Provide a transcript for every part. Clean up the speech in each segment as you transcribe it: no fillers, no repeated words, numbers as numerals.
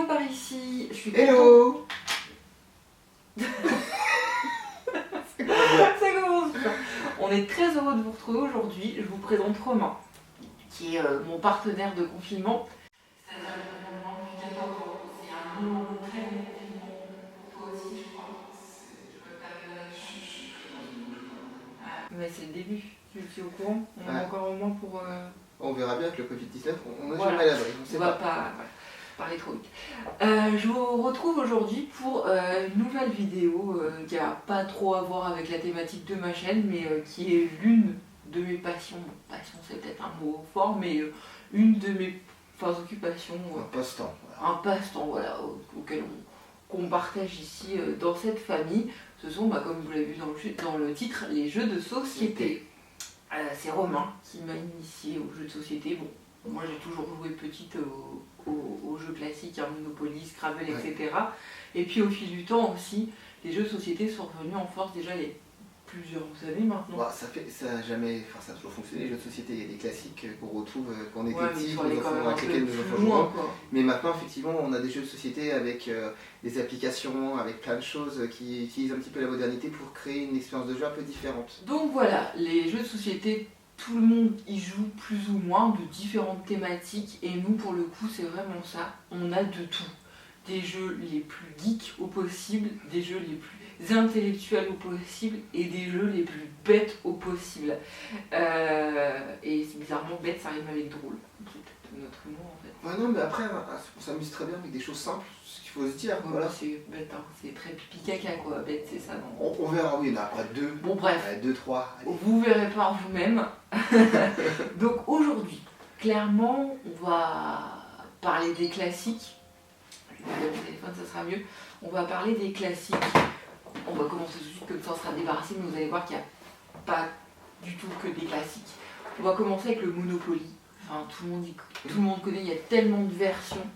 Hello par ici, je suis Hello. Ça commence bien. On est très heureux de vous retrouver aujourd'hui. Je vous présente Romain, qui est mon partenaire de confinement. C'est-à-dire le confinement depuis 14 ans. C'est un très long confinement. Pour toi aussi, je crois. Je vois que t'arrives à la Je suis pris dans une boucle pour l'instant. Mais c'est le début, tu es au courant. On a Ouais. encore un mois pour... On verra bien avec le Covid-19, on n'est Voilà. jamais à l'abri, on On sait va pas. pas parler trop vite. Je vous retrouve aujourd'hui pour une nouvelle vidéo qui n'a pas trop à voir avec la thématique de ma chaîne, mais qui est l'une de mes passions. Passion, c'est peut-être un mot fort, mais une de mes occupations. Un passe-temps. Voilà. Un passe-temps, voilà, auquel qu'on partage ici dans cette famille. Ce sont, comme vous l'avez vu dans le titre, les jeux de société. C'est Romain qui m'a initié aux jeux de société. Bon, moi j'ai toujours joué petite aux jeux classiques, Monopoly, Scrabble, etc. Et puis au fil du temps aussi, les jeux de société sont revenus en force déjà il y a plusieurs années maintenant. Bah, ça a toujours fonctionné, les jeux de société, il y a des classiques qu'on retrouve quand on était petit, avec lesquels nous enfants loin, jouent. Mais maintenant effectivement on a des jeux de société avec des applications, avec plein de choses qui utilisent un petit peu la modernité pour créer une expérience de jeu un peu différente. Donc voilà, les jeux de société, tout le monde y joue plus ou moins de différentes thématiques et nous pour le coup c'est vraiment ça, on a de tout. Des jeux les plus geeks au possible, des jeux les plus intellectuels au possible et des jeux les plus bêtes au possible. Et bizarrement bête ça rime avec drôle, c'est peut-être notre humour en fait. Ouais non mais après on s'amuse très bien avec des choses simples, ce qu'il faut se dire. Ouais, voilà. C'est bête, hein. C'est très pipi caca quoi, bête c'est ça non. On verra, oui, il y en a après deux. Bon bref, 2, 3. Allez. vous verrez par vous-même. Donc aujourd'hui, clairement, on va parler des classiques. Je vais mon téléphone, ça sera mieux. On va parler des classiques. On va commencer tout de suite, comme ça on sera débarrassé, mais vous allez voir qu'il n'y a pas du tout que des classiques. On va commencer avec le Monopoly. Enfin, tout le monde connaît, il y a tellement de versions.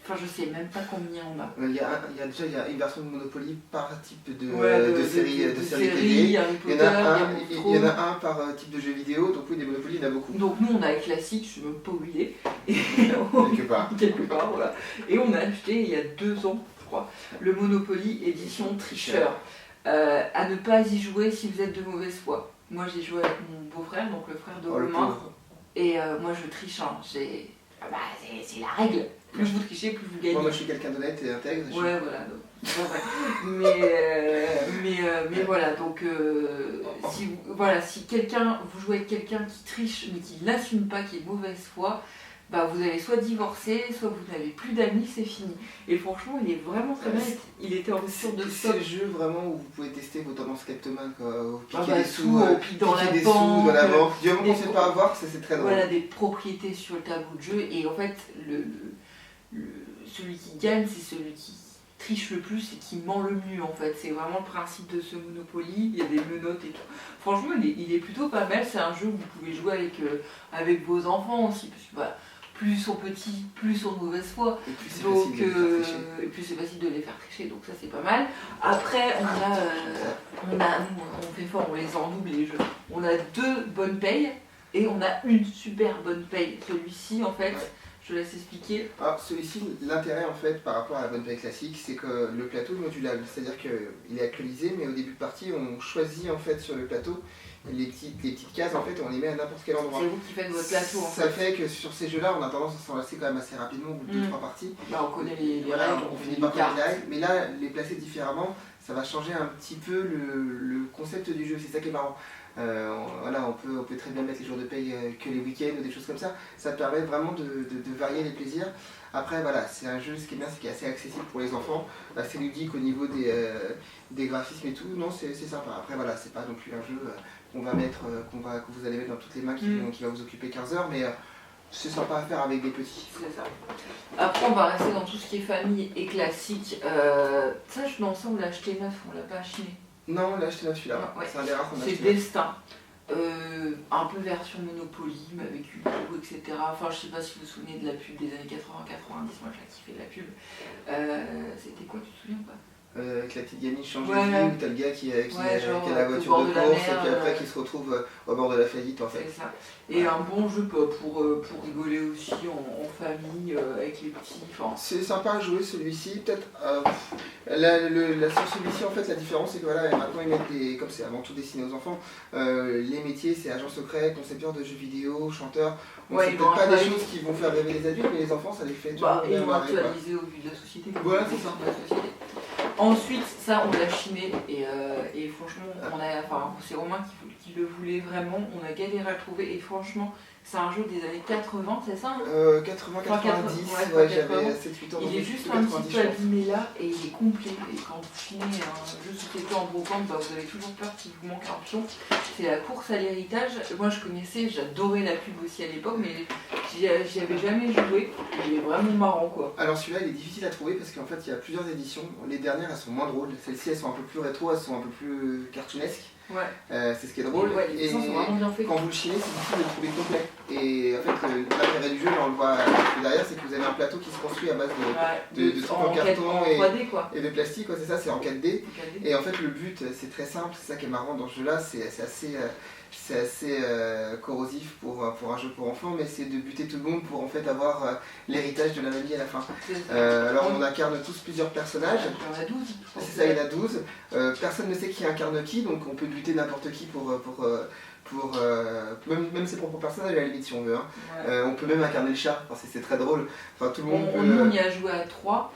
Enfin, je sais même pas combien on a. Il y a une version de Monopoly par type de série télé. Il y en a un par type de jeu vidéo, donc oui, des Monopoly, il y en a beaucoup. Donc nous, on a les classiques, je ne sais même pas où il est. Quelque part. Voilà. Et on a acheté, il y a 2 ans, je crois, le Monopoly édition tricheur. À ne pas y jouer si vous êtes de mauvaise foi. Moi, j'ai joué avec mon beau-frère, donc le frère de Romain. Et moi, je triche, hein. C'est la règle. Plus vous trichez, plus vous gagnez. Moi, je suis quelqu'un d'honnête et intègre. Ouais, voilà. Mais voilà, donc si vous jouez avec quelqu'un qui triche mais qui n'assume pas, qui est mauvaise foi, vous allez soit divorcer, soit vous n'avez plus d'amis, c'est fini. Et franchement, il est vraiment très bien. Il était en rupture de stock. C'est le jeu vraiment où vous pouvez tester vos tendances kleptomanes, quoi. Piquer des sous, dans la banque. Du moment qu'on ne sait pas avoir, c'est très drôle. Voilà, des propriétés sur le tableau de jeu. Et en fait, celui qui gagne, c'est celui qui triche le plus et qui ment le mieux en fait. C'est vraiment le principe de ce Monopoly, il y a des menottes et tout. Franchement, il est plutôt pas mal, c'est un jeu où vous pouvez jouer avec vos enfants aussi, parce que plus ils sont petits, plus ils sont de mauvaise foi. Et plus c'est facile de les faire tricher. Et plus c'est facile de les faire tricher, donc ça c'est pas mal. Après, on fait fort, on les endouble les jeux. On a 2 bonnes payes et on a une super bonne paye. Celui-ci en fait... Ouais. Je laisse expliquer. Alors celui-ci, l'intérêt en fait par rapport à la bonne paye classique, c'est que le plateau est modulable, c'est-à-dire qu'il est actualisé, mais au début de partie, on choisit en fait sur le plateau les petites cases, en fait, on les met à n'importe quel endroit. C'est vous qui faites votre plateau en fait. Ça fait que sur ces jeux-là, on a tendance à s'en lasser quand même assez rapidement au bout de 2-3 parties. On connaît les voilà, règles, on finit par connaître les règles, mais là, les placer différemment, ça va changer un petit peu le concept du jeu, c'est ça qui est marrant. Voilà, on peut très bien mettre les jours de paye que les week-ends ou des choses comme ça. Ça permet vraiment de varier les plaisirs. Après voilà, c'est un jeu, ce qui est bien, c'est qu'il est assez accessible pour les enfants, assez ludique au niveau des graphismes et tout. Non, c'est sympa. Après voilà, c'est pas non plus un jeu qu'on va mettre, que vous allez mettre dans toutes les mains qui va vous occuper 15 heures, mais c'est sympa à faire avec des petits. C'est ça. Après on va rester dans tout ce qui est famille et classique. Ça, on l'a acheté neuf, on l'a pas acheté. Non, on l'a acheté neuf celui-là. Ouais. C'est un des rares qu'on a acheté. C'est Destin. Un peu version Monopoly, mais avec Hugo, etc. Enfin, je sais pas si vous vous souvenez de la pub des années 80-90, moi j'ai kiffé la pub. C'était quoi, tu te souviens pas? avec la petite gamine change Ouais. de vie, où t'as le gars qui a genre, la au voiture bord de de la course, mer, et puis après qui se retrouve au bord de la faillite en fait. C'est ça. Et un bon jeu pour rigoler aussi en famille, avec les petits. Enfin, C'est sympa à jouer celui-ci, peut-être. Sur celui-ci, en fait, la différence, c'est que voilà, maintenant ils mettent des. Comme c'est avant tout destiné aux enfants, les métiers c'est agent secret, concepteur de jeux vidéo, chanteur. Donc Ouais, c'est ils peut-être vont pas des actualiser. choses qui vont faire rêver les adultes, mais les enfants ça les fait bah, toujours et ils bien vont marrer, quoi. actualiser au vu de la société. Voilà, c'est ça. De la société. Ensuite, ça, on l'a chiné et franchement, c'est Romain qui le voulait vraiment. On a galéré à le trouver et franchement, c'est un jeu des années 80, c'est ça 80, Enfin, 90, ouais, j'avais 7-8 ans. Il est juste un petit peu abîmé là et il est complet. Et quand vous chinez un jeu société en brocante, bah, vous avez toujours peur qu'il vous manque un pion. C'est la course à l'héritage. Moi je connaissais, j'adorais la pub aussi à l'époque, mais j'y avais jamais joué. Il est vraiment marrant quoi. Alors celui-là il est difficile à trouver parce qu'en fait il y a plusieurs éditions. Les dernières elles sont moins drôles, celles-ci elles sont un peu plus rétro, elles sont un peu plus cartoonesques. Ouais. C'est ce qui est drôle. Ouais, les dessins sont vraiment bien faits. Quand vous le chinez, c'est difficile de le trouver complet. Et en fait, l'intérêt du jeu, là, on le voit derrière, c'est que vous avez un plateau qui se construit à base de trucs en carton 3D, quoi. et de plastique, quoi, c'est ça, c'est en 4D. 4D. Et en fait, le but, c'est très simple, c'est ça qui est marrant dans ce jeu-là, c'est assez corrosif pour un jeu pour enfants, mais c'est de buter tout le monde pour en fait avoir l'héritage de la mamie à la fin. Alors on incarne tous plusieurs personnages. Il y en a 12. C'est ça, il y en a 12. Personne ne sait qui incarne qui, donc on peut buter n'importe qui même ses propres personnages à la limite si on veut. Hein. Ouais. On peut même incarner le chat, enfin, c'est très drôle. Enfin, tout le monde peut... Nous on y a joué à 3,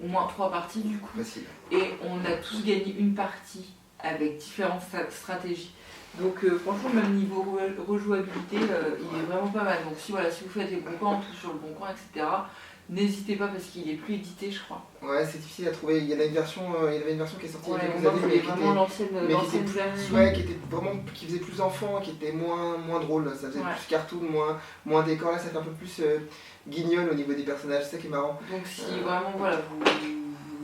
au moins 3 parties du coup. Facile. Et on a tous gagné une partie avec différentes stratégies. Donc franchement, même niveau rejouabilité, il est vraiment pas mal. Donc si vous faites des brocantes ou sur le bon coin, etc., n'hésitez pas parce qu'il est plus édité, je crois. Ouais, c'est difficile à trouver. Il y avait une version qui est sortie il y a quelques on années, mais vraiment l'ancienne version. Ouais, qui faisait plus enfant, qui était moins drôle. Ça faisait plus cartoon, moins décor. Là, ça fait un peu plus guignol au niveau des personnages. C'est ça qui est marrant. Donc si vraiment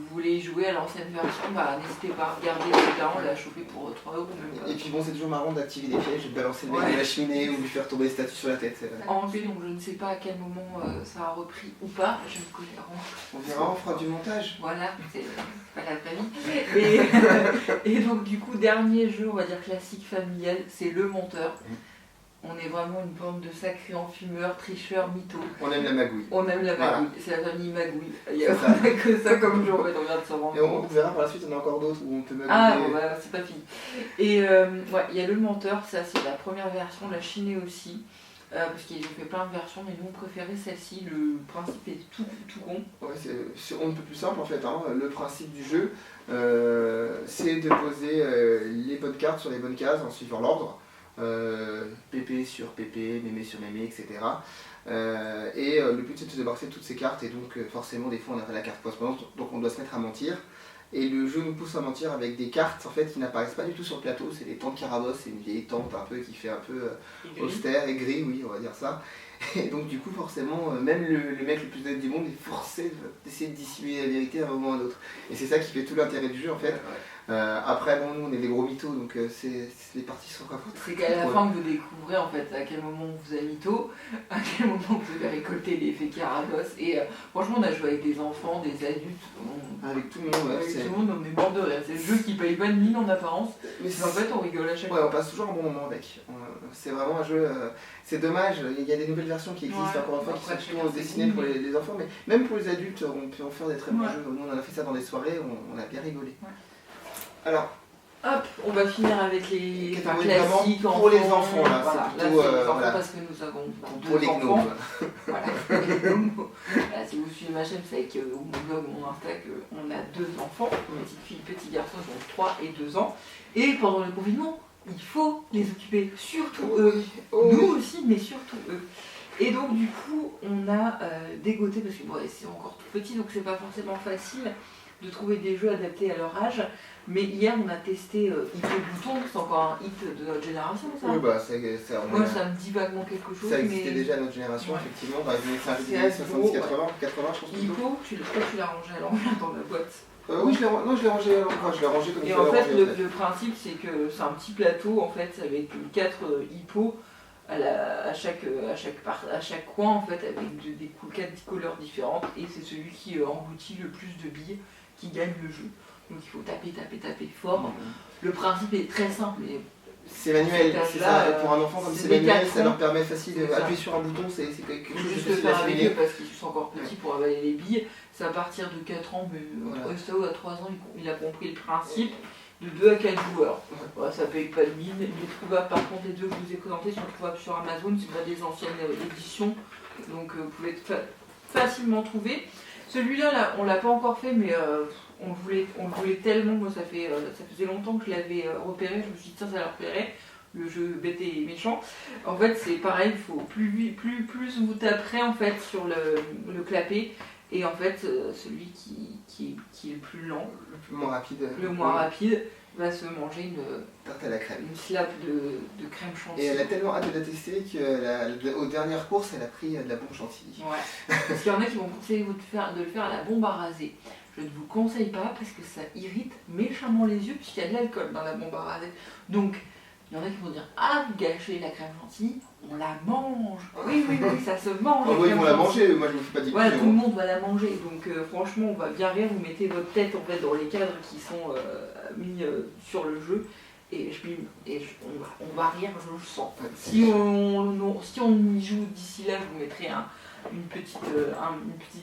vous voulez jouer à l'ancienne version, bah n'hésitez pas à regarder, etc. On l'a chopé pour 3 € même pas. Et puis bon, c'est toujours marrant d'activer des pièges, de balancer le mec de la cheminée ou lui faire tomber les statues sur la tête. Enlevé, donc je ne sais pas à quel moment ça a repris ou pas, je ne connais rien. On verra, on fera du montage. Voilà, c'est pas la famille. Et donc du coup, dernier jeu, on va dire classique familial, c'est Le Menteur. On est vraiment une bande de sacrés enfumeurs, tricheurs, mythos. On aime la magouille. On aime la magouille, Voilà. c'est la famille magouille. Il n'y a pas que ça comme jeu, en fait, on vient de se rendre Et on verra par la suite, on a encore d'autres où on peut magouiller. Ah, bon, bah, c'est pas fini. Et il y a Le Menteur, ça c'est la première version, la chinée aussi. Parce qu'ils ont fait plein de versions, mais nous on préférait celle-ci. Le principe est tout con. Ouais, on ne peut plus simple en fait. Hein. Le principe du jeu, c'est de poser les bonnes cartes sur les bonnes cases en suivant l'ordre. PP sur PP, mémé sur mémé, etc. Le but c'est de se débarrasser de toutes ces cartes et donc forcément des fois on a la carte correspondante, donc on doit se mettre à mentir. Et le jeu nous pousse à mentir avec des cartes en fait qui n'apparaissent pas du tout sur le plateau, c'est des tantes Carabosse, c'est une vieille tante un peu qui fait un peu austère et gris, oui on va dire ça. Et donc du coup forcément même le mec le plus honnête du monde est forcé d'essayer de dissimuler la vérité à un moment ou à un autre. Et c'est ça qui fait tout l'intérêt du jeu en fait. Après bon nous on est des gros mythos donc les parties sont pas C'est qu'à la fin vous découvrez en fait à quel moment vous avez mytho, à quel moment vous avez récolté l'effet Carabosse et franchement on a joué avec des enfants, des adultes, avec tout le monde. Avec tout le monde on est mort de rire. C'est le jeu qui paye pas de mine en apparence, mais en fait on rigole à chaque fois. Ouais on passe toujours un bon moment avec. C'est vraiment un jeu, c'est dommage, il y a des nouvelles versions qui existent encore une fois qui sont plutôt destinées pour les enfants, mais même pour les adultes on peut en faire des très bons jeux. Nous on a fait ça dans des soirées, on a bien rigolé. Alors, hop, on va finir avec les classiques pour les enfants là, voilà, c'est plutôt là, les enfants parce que nous avons pour les enfants. Voilà, les gnomes. Voilà, si vous suivez ma chaîne fake ou mon blog, mon Insta, on a 2 enfants, petite fille, petit garçon, donc 3 et 2 ans. Et pendant le confinement, il faut les occuper, surtout eux. Nous aussi, mais surtout eux. Et donc du coup, on a dégoté, parce que c'est encore tout petit, donc c'est pas forcément facile de trouver des jeux adaptés à leur âge. Mais hier, on a testé Hippo Bouton, c'est encore un hit de notre génération, ça. Oui, bah moi, ça me dit vaguement quelque chose. Ça existait déjà à notre génération, effectivement, dans les années 70, 80, je pense. Hippo, tu l'as rangé à l'envers dans la boîte. Oui, je l'ai rangé à l'endroit, je l'ai rangé comme il fallait ranger. Et en fait, le principe, c'est que c'est un petit plateau, en fait, avec 4 hippos à chaque coin, en fait, avec des 4 couleurs différentes. Et c'est celui qui engloutit le plus de billes qui gagne le jeu. Donc il faut taper fort. Le principe est très simple. C'est manuel, c'est ça. Et pour un enfant, comme c'est manuel, ça leur permet facile d'appuyer sur un bouton, c'est quelque chose de juste facile faire à avec assimiler. eux parce qu'ils sont encore petits pour avaler les billes. C'est à partir de 4 ans, mais entre Estao à 3 ans, il a compris le principe. De 2 à 4 joueurs. Voilà, ça paye pas de mine. Il est trouvable, par contre, les deux que je vous ai présentés sont trouvables sur Amazon, c'est pas des anciennes éditions. Donc vous pouvez facilement trouver. Celui-là, là, on l'a pas encore fait, mais on le voulait tellement. Moi, ça faisait longtemps que je l'avais repéré. Je me suis dit, ça leur plairait. Le jeu bête et méchant. En fait, c'est pareil, il faut plus vous taperez en fait sur le clapet. Et en fait, celui qui est le plus lent, le moins rapide, va se manger une tarte à la crème. Une slab de crème chantilly. Et elle a tellement hâte de la tester qu'aux dernières courses, elle a pris de la bombe chantilly. Ouais. Parce qu'il y en a qui vont conseiller de le faire à la bombe à raser. Je ne vous conseille pas parce que ça irrite méchamment les yeux puisqu'il y a de l'alcool dans la bombe à raser. Donc, il y en a qui vont dire, ah, vous gâchez la crème chantilly, on la mange. Oui, ça se mange. Ils vont la manger, moi je me fais pas dire. Voilà, tout le monde va la manger. Donc franchement, on va bien rire, vous mettez votre tête en fait dans les cadres qui sont mis sur le jeu. Et on va rire, je le sens. Si on y joue d'ici là, je vous mettrai une petite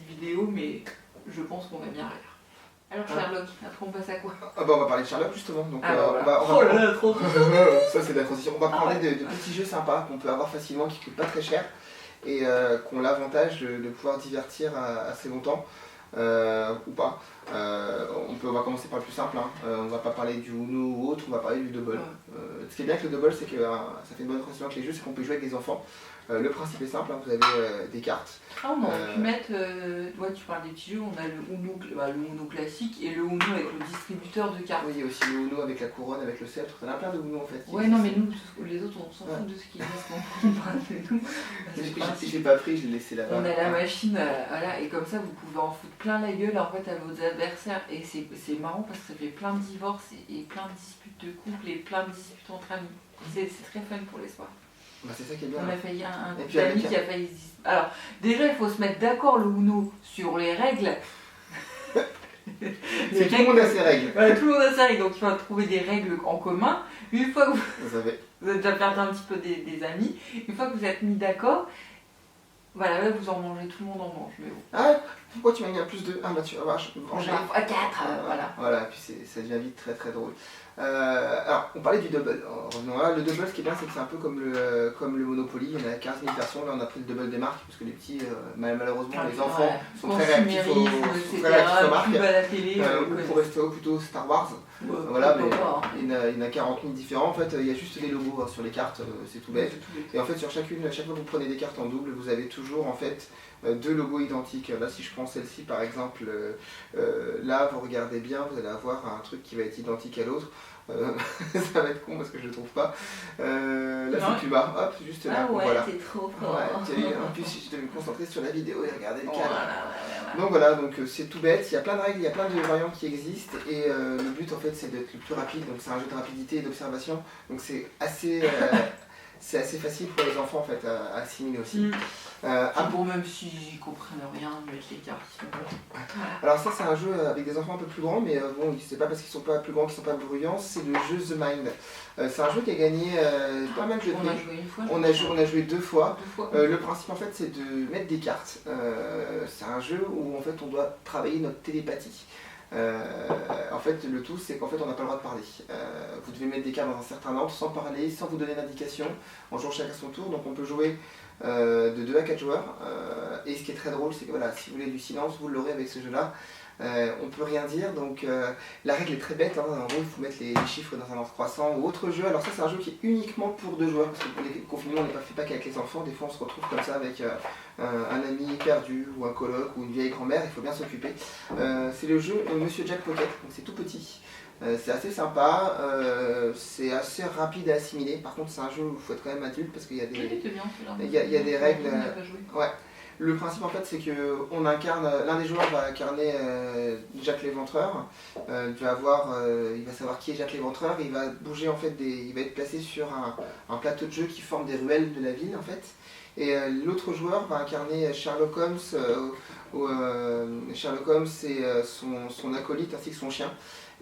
vidéo, mais je pense qu'on va bien rire. Alors Sherlock, après on passe à quoi? On va parler de Sherlock justement. Donc, oh là là, trop ça c'est de la transition. On va parler de petits jeux sympas qu'on peut avoir facilement, qui ne coûtent pas très cher et qui ont l'avantage de pouvoir divertir assez longtemps ou pas. On va commencer par le plus simple. On va pas parler du Uno ou autre, on va parler du double. Ce qui est bien avec le double, c'est que ça fait une bonne transition avec les jeux, c'est qu'on peut jouer avec des enfants. Le principe est simple, vous avez des cartes. On aurait pu mettre, tu parles des petits jeux, on a le Uno classique et le Uno avec le distributeur de cartes. Oui, il y a aussi le Uno avec la couronne, avec le sceptre, on a plein de Uno en fait. Ouais, non mais nous, les autres on s'en fout de ce qu'ils disent. Je l'ai pas pris, je l'ai laissé là-bas. On a la machine, voilà, et comme ça vous pouvez en foutre plein la gueule en fait à vos adversaires. Et c'est marrant parce que ça fait plein de divorces et plein de disputes de couple et plein de disputes entre amis. C'est très fun pour les soirs. C'est ça qui est bien. On a failli un ami qui a failli. Alors, déjà, il faut se mettre d'accord le Uno sur les règles. Tout le monde a ses règles. Voilà, tout le monde a ses règles, donc il faut trouver des règles en commun. Une fois que vous avez déjà perdu un petit peu des amis, une fois que vous êtes mis d'accord, voilà, là vous en mangez, tout le monde en mange. Mais bon. Ah, pourquoi tu m'as mis un plus de 1 bah tu vas voir, je peux manger. À 4, voilà. Voilà, et puis ça devient vite très très drôle. Alors, on parlait du double. Revenons là. Le double, ce qui est bien, c'est que c'est un peu comme le Monopoly. Il y en a 15 000 versions. Là, on a pris le double des marques parce que les petits, malheureusement, les enfants sont très réactifs aux marques. Pour rester plutôt Star Wars. Voilà, mais il y en a 40 000 différents. En fait, il y a juste des logos sur les cartes, c'est tout bête. Et en fait, sur chaque fois que vous prenez des cartes en double, vous avez toujours en fait 2 logos identiques. Là, si je prends celle-ci par exemple, là, vous regardez bien, vous allez avoir un truc qui va être identique à l'autre. Ça va être con parce que je le trouve pas. Là, c'est Puma, hop, juste là. Ah ouais, voilà. t'es trop fort. En plus, je devais me concentrer sur la vidéo et regarder le cadre. Donc voilà, donc c'est tout bête. Il y a plein de règles, il y a plein de variantes qui existent. Et le but en fait, c'est d'être le plus rapide. Donc c'est un jeu de rapidité et d'observation. Donc c'est assez facile pour les enfants en fait à assimiler aussi. Bon, même s'ils comprennent rien, mettre les cartes, ils sont bons. Alors ça c'est un jeu avec des enfants un peu plus grands, mais bon, c'est pas parce qu'ils sont pas plus grands qu'ils sont pas bruyants, c'est le jeu The Mind. C'est un jeu qui a gagné pas mal de prix. On a joué une fois. On a joué 2 fois. Le principe en fait c'est de mettre des cartes. C'est un jeu où en fait on doit travailler notre télépathie. En fait le tout c'est qu'en fait on n'a pas le droit de parler. Vous devez mettre des cartes dans un certain ordre sans parler, sans vous donner d'indication. On joue chacun son tour, donc on peut jouer de 2 à 4 joueurs. Et ce qui est très drôle, c'est que voilà, si vous voulez du silence, vous l'aurez avec ce jeu-là. On peut rien dire, donc la règle est très bête. En gros, il faut mettre les chiffres dans un ordre croissant ou autre jeu. Alors ça, c'est un jeu qui est uniquement pour 2 joueurs, parce que pour les confinements, on ne fait pas qu'avec les enfants. Des fois, on se retrouve comme ça avec un ami perdu ou un coloc ou une vieille grand-mère. Il faut bien s'occuper. C'est le jeu Monsieur Jack Pocket, donc c'est tout petit. C'est assez sympa, c'est assez rapide à assimiler. Par contre, c'est un jeu où il faut être quand même adulte parce qu'il y a des règles. Ouais. Le principe en fait, c'est que l'un des joueurs va incarner Jack l'Éventreur. Il va savoir qui est Jack l'Éventreur. Il va bouger en fait il va être placé sur un plateau de jeu qui forme des ruelles de la ville en fait. Et l'autre joueur va incarner Sherlock Holmes, Sherlock Holmes et son acolyte ainsi que son chien.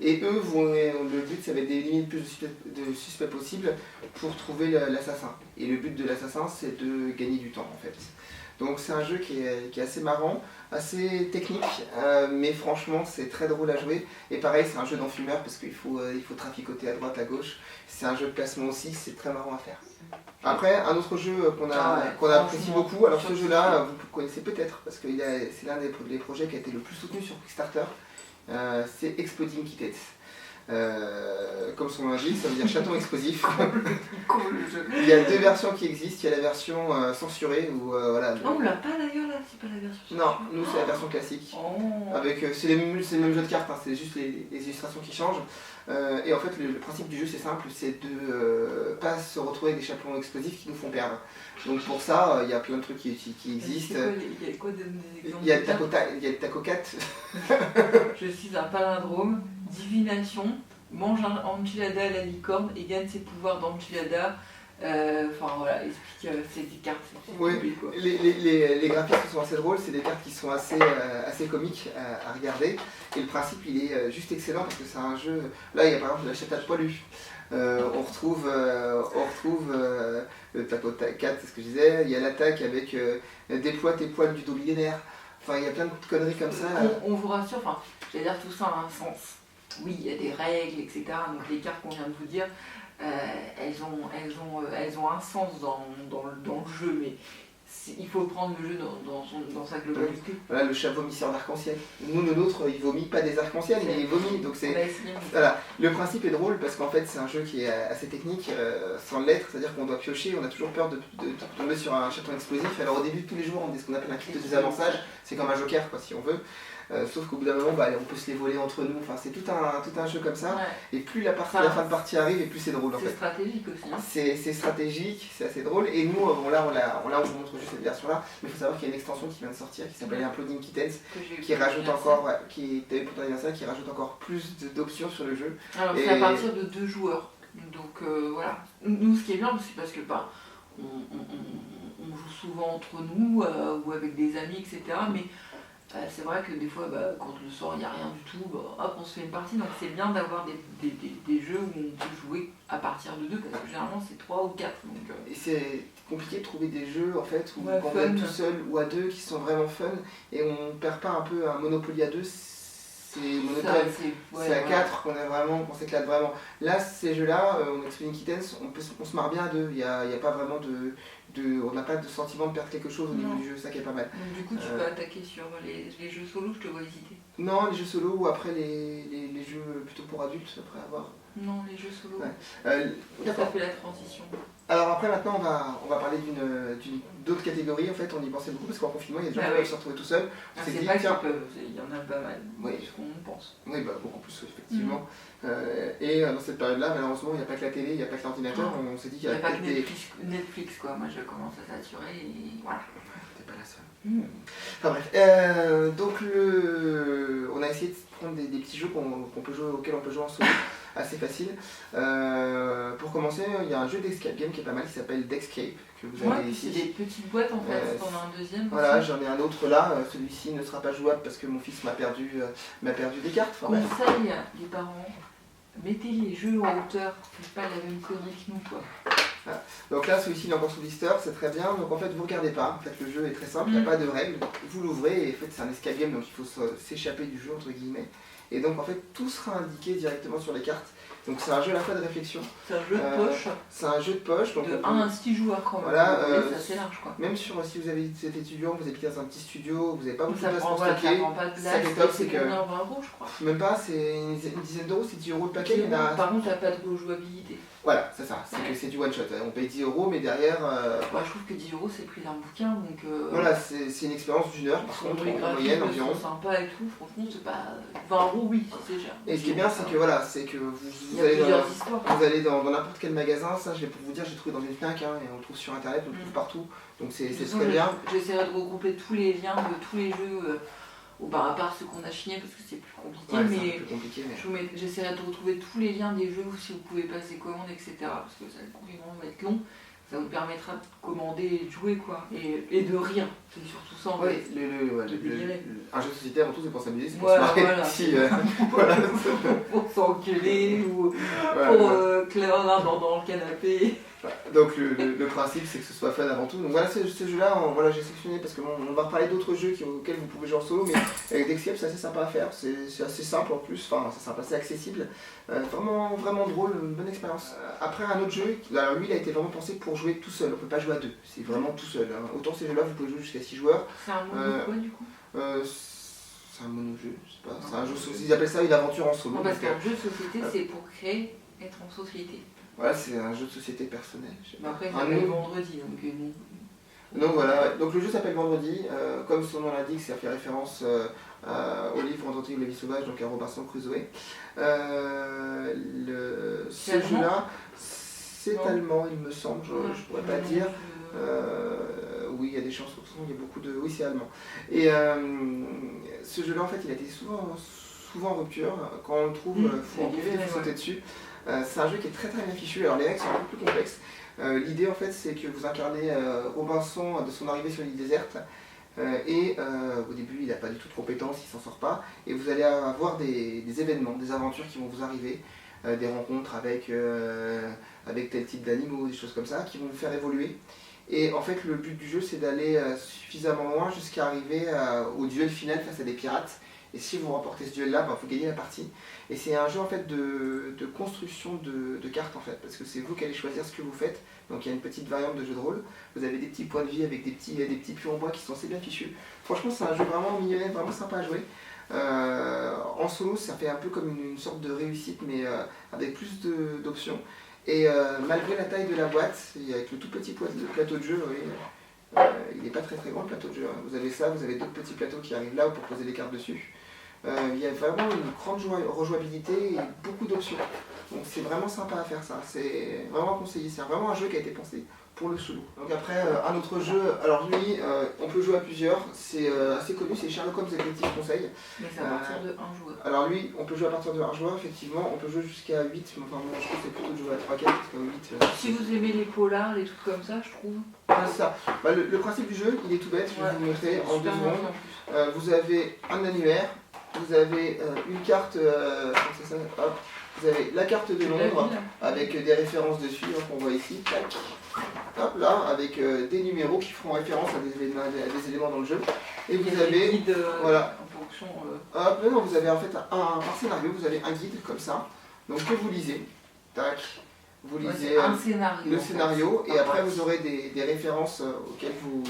Et eux, le but, ça va être d'éliminer le plus de suspects possible pour trouver l'assassin. Et le but de l'assassin, c'est de gagner du temps, en fait. Donc c'est un jeu qui est assez marrant, assez technique, mais franchement, c'est très drôle à jouer. Et pareil, c'est un jeu d'enfumeur, parce qu'il faut traficoter à droite, à gauche. C'est un jeu de placement aussi, c'est très marrant à faire. Après, un autre jeu qu'on apprécie beaucoup, alors ce jeu-là, vous connaissez peut-être, parce que c'est l'un des projets qui a été le plus soutenu sur Kickstarter. C'est Exploding Kittens. Comme son nom l'indique, ça veut dire chaton explosif. Il y a 2 versions qui existent. Il y a la version censurée où voilà. Non, on l'a pas d'ailleurs là, c'est pas la version censurée. Non, nous c'est la version classique. Avec c'est le même jeu de cartes, hein, c'est juste les illustrations qui changent. Et en fait, le principe du jeu c'est simple, c'est de pas se retrouver avec des chapelons explosifs qui nous font perdre. Donc pour ça, il y a plein de trucs qui existent. Il y a quoi des exemples? Il y a le tacocat. Je suis un palindrome. Divination, mange un enchilada à la licorne et gagne ses pouvoirs d'enchilada. Enfin voilà, explique ces cartes. Oui, les graphismes sont assez drôles, c'est des cartes qui sont assez comiques à regarder. Et le principe il est juste excellent parce que c'est un jeu. Là il y a par exemple la chatate poilue. On retrouve le tacocat, c'est ce que je disais. Il y a l'attaque avec déploie tes poils du dos millénaire. Enfin il y a plein de conneries comme ça. On vous rassure, enfin, j'allais dire tout ça a un sens. Oui, il y a des règles, etc. Donc les cartes qu'on vient de vous dire, elles ont un sens dans le jeu, mais il faut prendre le jeu dans sa globalité. Voilà, le chat vomisseur d'arc-en-ciel. Nous, le nôtre, il vomit pas des arcs-en-ciel, mais il vomit. Donc voilà. Le principe est drôle parce qu'en fait, c'est un jeu qui est assez technique, sans l'être, c'est-à-dire qu'on doit piocher, on a toujours peur de tomber sur un chaton explosif. Alors au début de tous les jours, on a ce qu'on appelle un kit de désamorçage, c'est comme un joker, quoi, si on veut. Sauf qu'au bout d'un moment, on peut se les voler entre nous, enfin, c'est tout un jeu comme ça. Ouais. Et plus la fin de partie arrive, et plus c'est drôle en fait. C'est stratégique aussi. Hein. C'est stratégique, c'est assez drôle. Et nous, on vous montre juste cette version-là, mais il faut savoir qu'il y a une extension qui vient de sortir qui s'appelle Exploding Kittens, qui rajoute encore, qui rajoute encore plus d'options sur le jeu. Alors c'est à partir de 2 joueurs. Donc voilà. Nous, ce qui est bien, c'est parce que on joue souvent entre nous ou avec des amis, etc. Mais c'est vrai que des fois, quand le soir il n'y a rien du tout, hop, on se fait une partie. Donc c'est bien d'avoir des jeux où on peut jouer à partir de 2, parce que généralement c'est 3 ou 4. Donc, Et c'est compliqué de trouver des jeux en fait où on est tout seul ou à 2 qui sont vraiment fun et on perd pas un peu un Monopoly à 2. C'est monotone, c'est à 4 qu'on s'éclate vraiment. Là, ces jeux-là, on Exploding Kittens, on se marre bien à 2, il n'y a pas vraiment on n'a pas de sentiment de perdre quelque chose au niveau du jeu, ça qui est pas mal. Donc, du coup, tu peux attaquer sur les jeux solo, je te vois hésiter. Non, les jeux solo ou après les jeux plutôt pour adultes, après avoir. Non, les jeux solo. Ouais. Ça fait la transition. Alors après maintenant on va parler d'autres catégories en fait, on y pensait beaucoup parce qu'en confinement il y a des gens qui peuvent se retrouver tout seuls. C'est pas qu'ils peuvent, il y en a pas mal, ce qu'on pense. Oui, beaucoup plus effectivement. Et dans cette période-là, malheureusement, il n'y a pas que la télé, il n'y a pas que l'ordinateur, on s'est dit qu'il y avait pas que Netflix quoi, moi je commence à saturer et voilà. T'es pas la seule. Enfin bref, donc on a essayé de prendre des petits jeux auxquels on peut jouer en solo. Assez facile. Pour commencer, il y a un jeu d'escape game qui est pas mal qui s'appelle Dexcape que vous avez ici. C'est des petites boîtes en fait, t'en as un deuxième. Voilà, aussi. j'en ai un autre là. Celui-ci ne sera pas jouable parce que mon fils m'a perdu des cartes. Conseil les parents, mettez les jeux en hauteur, faites pas la même connerie que nous quoi. Voilà. Donc là, celui-ci il est encore sous blister, c'est très bien. Donc en fait, vous regardez pas. En fait, le jeu est très simple, il n'y a pas de règles. Vous l'ouvrez et en fait, c'est un escape game donc il faut s'échapper du jeu entre guillemets. Et donc en fait, tout sera indiqué directement sur les cartes. Donc c'est un jeu à la fois de réflexion. C'est un jeu de poche. C'est un jeu de poche. Donc de 1 à 6 joueurs quand même. Voilà, c'est assez large quoi. Même si vous avez cet étudiant, vous habitez dans un petit studio, vous n'avez pas beaucoup de place pour stocker. Ça prend pas de place, c'est que 20 euros je crois. Même pas, c'est une dizaine d'euros, c'est 10 euros le paquet. Par contre, t'as pas de rejouabilité. Voilà, c'est ça, c'est que c'est du one shot. On paye 10 euros, mais derrière. Je trouve que 10 euros c'est le prix d'un bouquin donc. Voilà, c'est une expérience d'1 heure par contre, en moyenne environ. C'est sympa et tout, franchement c'est pas. 20 euros oui, c'est cher. Et ce qui est bien, c'est que voilà, c'est que vous allez dans n'importe quel magasin, ça je vais pour vous dire, j'ai trouvé dans une Fnac, et on le trouve sur internet, on le trouve partout, donc c'est très bien. J'essaierai de regrouper tous les liens de tous les jeux. À part ceux qu'on a chignés parce que c'est plus compliqué, mais j'essaierai de retrouver tous les liens des jeux si vous pouvez passer commande, etc. Parce que ça le confinement va être long. ça vous permettra de commander et de jouer, quoi. Et de rire, c'est surtout ça. En fait. Un jeu de société avant tout c'est pour s'amuser, c'est pour voilà, se marrer. voilà. Si, pour s'enculer ou pour clairer dans le canapé. Donc le principe c'est que ce soit fun avant tout. Donc voilà, ce jeu-là, voilà, j'ai sélectionné parce que on va reparler d'autres jeux auxquels vous pouvez jouer en solo, mais avec Dexcape c'est assez sympa à faire, c'est assez simple en plus, enfin c'est simple, assez accessible, vraiment, vraiment drôle, une bonne expérience. Après un autre jeu, alors lui il a été vraiment pensé pour jouer tout seul, on peut pas jouer à deux, c'est vraiment tout seul. Hein. Autant ces jeux-là vous pouvez jouer jusqu'à 6 joueurs. C'est un mono quoi du coup c'est un mono-jeu, je sais pas, c'est un jeu, ils appellent ça une aventure en solo. Non, parce qu'un jeu de société c'est pour créer, être en société. Voilà, c'est un jeu de société personnel. Mais après, ça s'appelle Vendredi, donc bon. Donc voilà, ouais. Donc le jeu s'appelle Vendredi, comme son nom l'indique, ça fait référence au livre Vendredi ou la vie sauvage, donc à Robinson Crusoe. Ce jeu-là, c'est allemand, il me semble, je ne pourrais pas dire. Oui, il y a des chances, il y a beaucoup de... Oui, c'est allemand. Et ce jeu-là, en fait, il a été souvent en rupture. Quand on le trouve, il faut en profiter, il faut sauter dessus. C'est un jeu qui est très très bien fichu, alors les règles sont un peu plus complexes. L'idée en fait c'est que vous incarnez Robinson de son arrivée sur l'île déserte et au début il n'a pas du tout de compétences, il s'en sort pas et vous allez avoir des événements, des aventures qui vont vous arriver, des rencontres avec tel type d'animaux, des choses comme ça qui vont vous faire évoluer. Et en fait le but du jeu c'est d'aller suffisamment loin jusqu'à arriver au duel final face à des pirates. Et si vous remportez ce duel-là, il faut gagner la partie. Et c'est un jeu en fait de construction de cartes en fait, parce que c'est vous qui allez choisir ce que vous faites. Donc il y a une petite variante de jeu de rôle. Vous avez des petits points de vie avec des petits pions en bois qui sont assez bien fichus. Franchement c'est un jeu vraiment mignonnet, vraiment sympa à jouer. En solo ça fait un peu comme une sorte de réussite mais avec plus d'options. Et malgré la taille de la boîte, avec le tout petit plateau de jeu, il n'est pas très très grand le plateau de jeu. Vous avez ça, vous avez d'autres petits plateaux qui arrivent là pour poser les cartes dessus. Il y a vraiment une grande rejouabilité et beaucoup d'options. Donc c'est vraiment sympa à faire ça. C'est vraiment conseillé. C'est vraiment un jeu qui a été pensé pour le solo. Donc après, un autre jeu, alors lui, on peut jouer à plusieurs. C'est assez connu, c'est Sherlock Holmes Detective Conseil. Mais c'est à partir de 1 joueur. Alors lui, on peut jouer à partir de 1 joueur, effectivement. On peut jouer jusqu'à 8, mais enfin moi je trouve que c'est plutôt de jouer à 3-4 parce qu'à 8... Si vous aimez les polars, les trucs comme ça, je trouve. C'est ça. Bah, le principe du jeu, il est tout bête, je vais vous le montrer en 2 secondes. Vous avez un annuaire, vous avez une carte, vous avez la carte de Londres avec des références dessus, qu'on voit ici, tac. Hop là, avec des numéros qui feront référence à des éléments dans le jeu. Et vous avez, guide, voilà. En fonction, Hop, non, vous avez en fait par scénario, vous avez un guide comme ça, donc que vous lisez, tac. Vous lisez scénario, le scénario et après vous aurez des références auxquelles vous